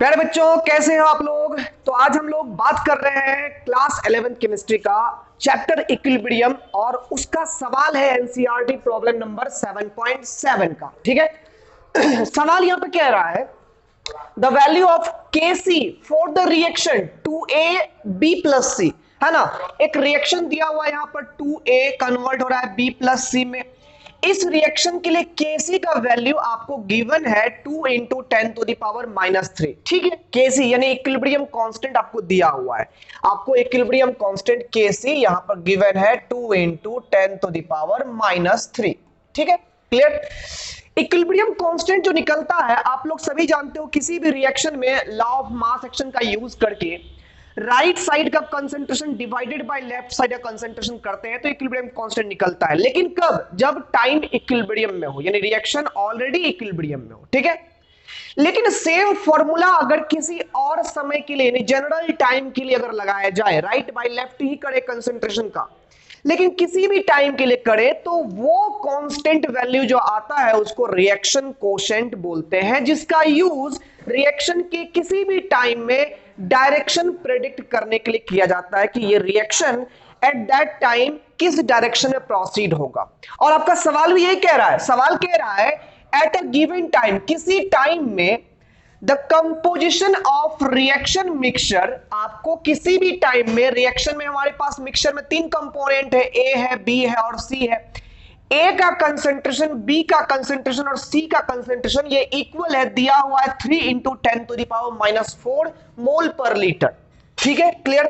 प्यारे बच्चों, कैसे हो आप लोग। तो आज हम लोग बात कर रहे हैं क्लास 11 केमिस्ट्री का चैप्टर इक्विलिब्रियम और उसका सवाल है एनसीईआरटी प्रॉब्लम नंबर 7.7 का। ठीक है। सवाल यहां पे कह रहा है द वैल्यू ऑफ के सी फॉर द रिएक्शन 2AB+C, है ना। एक रिएक्शन दिया हुआ यहां पर 2A कन्वर्ट हो रहा है B+C में। इस रिएक्शन के लिए केसी का वैल्यू आपको गिवन है 2 इंटू 10⁻³ ठीक है। केसी यानी इक्विलिब्रियम कांस्टेंट आपको दिया हुआ है। आपको इक्विलिब्रियम कांस्टेंट केसी यहां पर गिवन है 2 इंटू 10⁻³ ठीक है। क्लियर। इक्विलिब्रियम कांस्टेंट जो निकलता है आप लोग सभी जानते हो, किसी भी रिएक्शन में लॉ ऑफ मास एक्शन का यूज करके राइट साइड का concentration divided by left side का कंसंट्रेशन करते हैं तो इक्विलिब्रियम कांस्टेंट निकलता है। लेकिन कब? जब टाइम इक्विलिब्रियम में हो, यानी रिएक्शन ऑलरेडी इक्विलिब्रियम में हो। ठीक है। लेकिन सेम फॉर्मूला अगर किसी और समय के लिए, यानी जनरल टाइम के लिए अगर लगाया जाए, राइट बाय लेफ्ट ही करे कंसंट्रेशन का, लेकिन किसी भी टाइम के लिए करे, तो वो कांस्टेंट वैल्यू जो आता है उसको रिएक्शन कोशेंट बोलते हैं, जिसका यूज रिएक्शन के किसी भी टाइम में डायरेक्शन प्रेडिक्ट करने के लिए किया जाता है कि ये रिएक्शन एट दैट टाइम किस डायरेक्शन में प्रोसीड होगा। और आपका सवाल भी यही कह रहा है, सवाल कह रहा है एट अ गिवन टाइम, किसी टाइम में the composition of reaction mixture, आपको किसी भी टाइम में रिएक्शन में, हमारे पास मिक्सचर में 3 कंपोनेंट है, ए है, बी है और सी है। ए का कंसंट्रेशन, बी का कंसंट्रेशन और सी का कंसंट्रेशन ये इक्वल है, दिया हुआ है 3 इंटू 10⁻⁻⁴ मोल पर लीटर। ठीक है। क्लियर।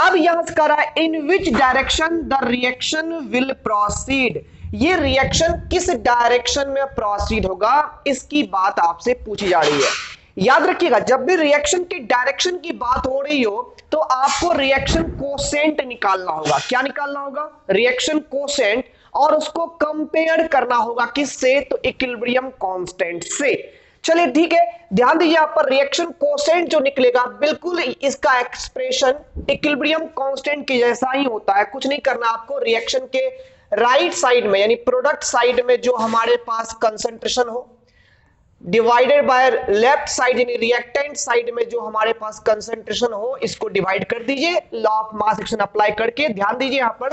अब यहां से कह रहा है in which direction the reaction will proceed, ये रिएक्शन किस डायरेक्शन में प्रोसीड होगा, इसकी बात आपसे पूछी जा रही है। याद रखिएगा, जब भी रिएक्शन की डायरेक्शन की बात हो रही हो तो आपको रिएक्शन कोसेंट निकालना होगा। क्या निकालना होगा? रिएक्शन कोसेंट, और उसको कंपेयर करना होगा किससे? तो इक्विलिब्रियम कांस्टेंट से। चलिए ठीक है, ध्यान दीजिए, यहां पर रिएक्शन कोसेंट जो निकलेगा बिल्कुल इसका एक्सप्रेशन इक्विलिब्रियम कांस्टेंट के जैसा ही होता है। कुछ नहीं करना आपको, रिएक्शन के राइट साइड में यानी प्रोडक्ट साइड में जो हमारे पास कंसंट्रेशन हो, डिवाइडेड बाय लेफ्ट साइड यानी रिएक्टेंट साइड में जो हमारे पास कंसंट्रेशन हो, इसको डिवाइड कर दीजिए law of mass action apply करके। ध्यान दीजिए, यहां पर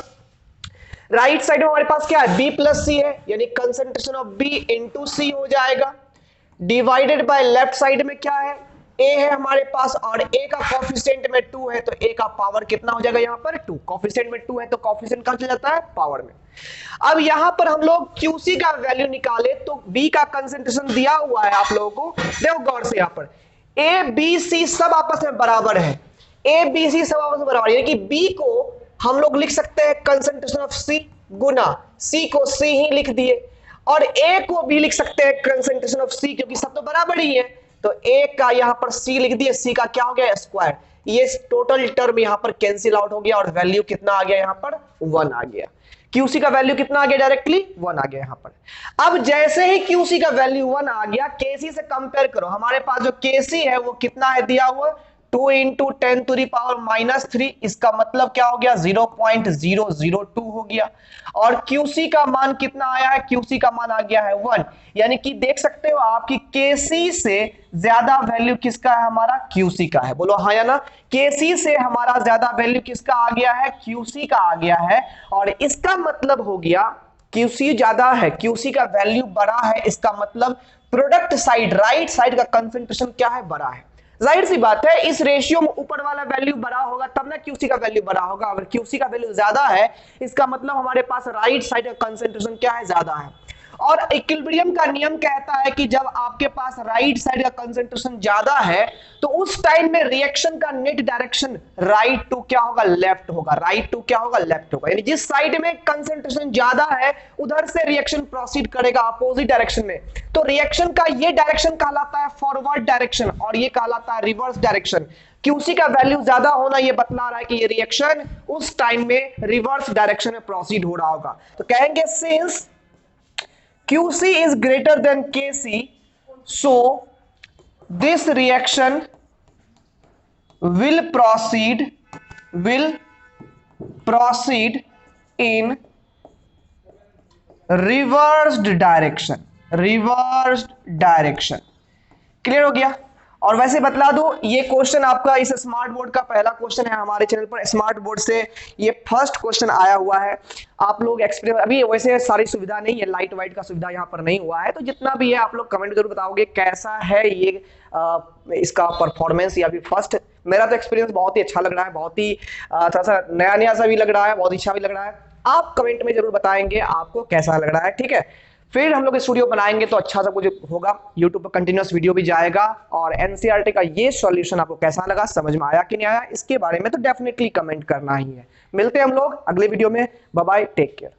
राइट साइड में हमारे पास क्या है? B+C है, यानी concentration of B into C हो जाएगा। डिवाइडेड बाय लेफ्ट साइड में क्या है? A है हमारे पास, और A का कोफिशिएंट में 2 है, तो A का पावर कितना हो जाएगा यहां पर? 2। कोफिशिएंट में 2 है तो कोफिशिएंट कहां चला जाता है? पावर में। अब यहां पर हम लोग QC का वैल्यू निकाले तो B का कंसंट्रेशन दिया हुआ है आप लोगों को, देखो गौर से, यहां पर A B C सब आपस में बराबर है। A B C सब आपस में बराबर, यानी कि B को हम लोग लिख सकते हैं concentration of C Guna C को C ही लिख दिए, और A को भी लिख सकते हैं कंसंट्रेशन ऑफ C, क्योंकि सब तो बराबर ही है। तो A का यहां पर C लिख दिए, C का क्या हो गया? स्क्वायर। ये टोटल टर्म यहां पर कैंसिल आउट हो गया और वैल्यू कितना आ गया? यहां पर 1 आ गया। QC का वैल्यू कितना आ गया? डायरेक्टली 1 आ गया यहां पर। अब जैसे ही QC का वैल्यू 1 आ गया, KC से कंपेयर करो, हमारे पास जो KC है वो कितना है दिया हुआ? 2 इंटू 10⁻⁻3, इसका मतलब क्या हो गया? 0.002 हो गया। और QC का मान कितना आया है? QC का मान आ गया है 1, यानी कि देख सकते हो आप कि KC से ज्यादा वैल्यू किसका है? हमारा QC का है। बोलो हाँ या ना। KC से हमारा ज्यादा वैल्यू किसका आ गया है? QC का आ गया है। और इसका मतलब हो गया QC ज्यादा है, QC का वैल्यू बड़ा है, इसका मतलब प्रोडक्ट साइड, राइट साइड का कंसंट्रेशन क्या है? बड़ा है। जाहिर सी बात है, इस रेशियो में ऊपर वाला वैल्यू बड़ा होगा तब ना QC का वैल्यू बड़ा होगा। अगर QC का वैल्यू ज्यादा है, इसका मतलब हमारे पास राइट साइड का कंसंट्रेशन क्या है? ज्यादा है। और इक्विलिब्रियम का नियम कहता है कि जब आपके पास राइट साइड का कंसंट्रेशन ज्यादा है तो उस टाइम में रिएक्शन का नेट डायरेक्शन राइट टू क्या होगा? लेफ्ट होगा। राइट टू क्या होगा? लेफ्ट होगा। यानी जिस साइड में कंसंट्रेशन ज्यादा है उधर से रिएक्शन प्रोसीड करेगा अपोजिट डायरेक्शन में। तो रिएक्शन का ये डायरेक्शन कहलाता है फॉरवर्ड डायरेक्शन और ये कहलाता है रिवर्स डायरेक्शन। QC का वैल्यू ज्यादा होना ये बतला रहा है कि ये रिएक्शन उस टाइम में रिवर्स डायरेक्शन में प्रोसीड हो रहा होगा। तो कहेंगे since QC is greater than KC, so this reaction will proceed in reversed direction। Clear हो गया। और वैसे बतला दो, ये क्वेश्चन आपका इस स्मार्ट बोर्ड का पहला क्वेश्चन है हमारे चैनल पर। स्मार्ट बोर्ड से ये फर्स्ट क्वेश्चन आया हुआ है। आप लोग एक्सपीरियंस, अभी वैसे सारी सुविधा नहीं है, लाइट वाइट का सुविधा यहाँ पर नहीं हुआ है, तो जितना भी है आप लोग कमेंट जरूर बताओगे कैसा है ये इसका परफॉर्मेंस। या भी फर्स्ट, मेरा तो एक्सपीरियंस बहुत ही अच्छा लग रहा है, बहुत ही थोड़ा सा नया नया सा भी लग रहा है, बहुत अच्छा भी लग रहा है। आप कमेंट में जरूर बताएंगे आपको कैसा लग रहा है, ठीक है। फिर हम लोग स्टूडियो बनाएंगे तो अच्छा सा कुछ होगा, यूट्यूब पर कंटिन्यूअस वीडियो भी जाएगा। और एनसीईआरटी का ये सॉल्यूशन आपको कैसा लगा, समझ में आया कि नहीं आया, इसके बारे में तो डेफिनेटली कमेंट करना ही है। मिलते हैं हम लोग अगले वीडियो में। Bye bye, take care.